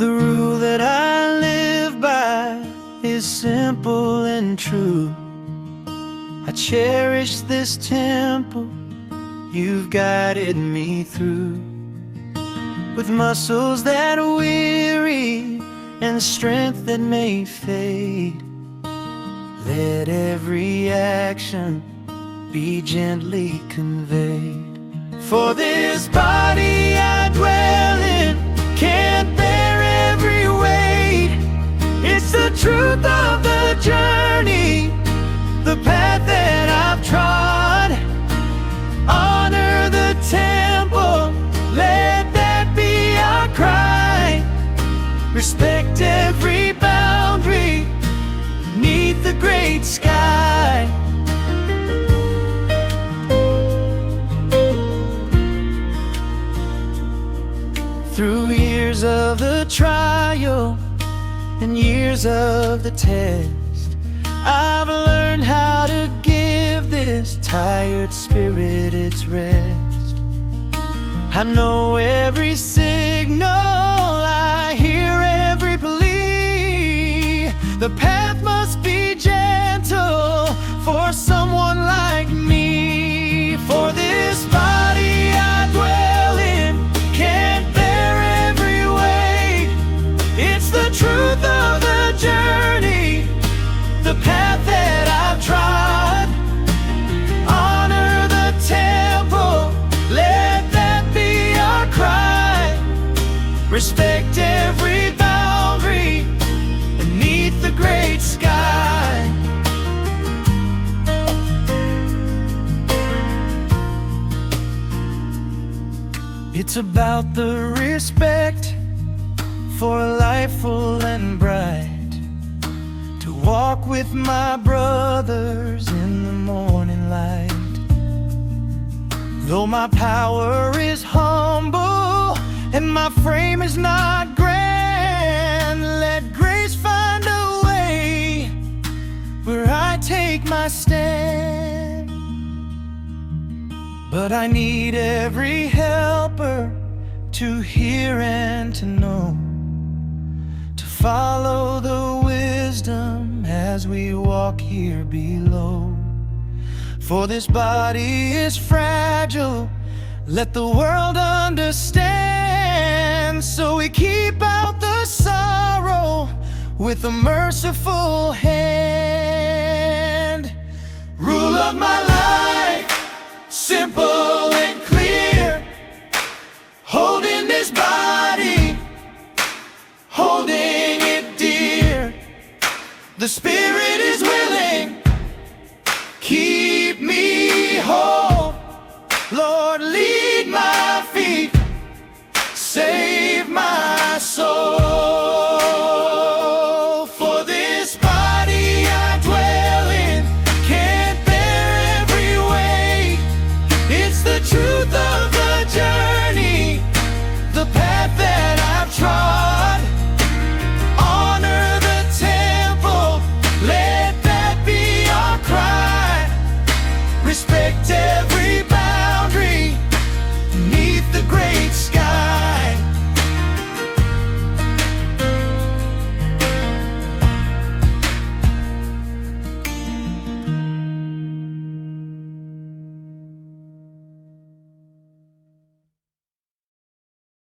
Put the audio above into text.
The rule that I live by is simple and true. I cherish this temple you've guided me through. With muscles that weary and strength that may fade, let every action be gently conveyed. For this body I dwell in can't bear every weight. It's the truth of the journey, the path that I've trod. Honor the temple, let that be our cry. Respect every boundary beneath the great sky. Through years of the trial and years of the test, I've learned how to give this tired spirit its rest. I know every signal, I hear every plea. The path must be gentle for someone like me. For this body I dwell in can't bear every weight. It's the truth of the journey, the path that I've trod. Honor the temple, let that be our cry. Respect every boundary beneath the great sky. It's about the respect for a life full and bright, to walk with my brothers in the morning light. Though my power is humble and my frame is not grand, let grace find a way where I take my stand. But I need every helper to hear and to know, to follow the wisdom as we walk here below. For this body is fragile, let the world understand. So we keep out the sorrow with a merciful hand. Rule of my life, simple and clear, holding this body, holding it dear. The spirit is willing, keep me whole. Lord, lead my feet, save my soul. For this body I dwell in can't bear every weight. It's the truth of the journey, the path that I've trod.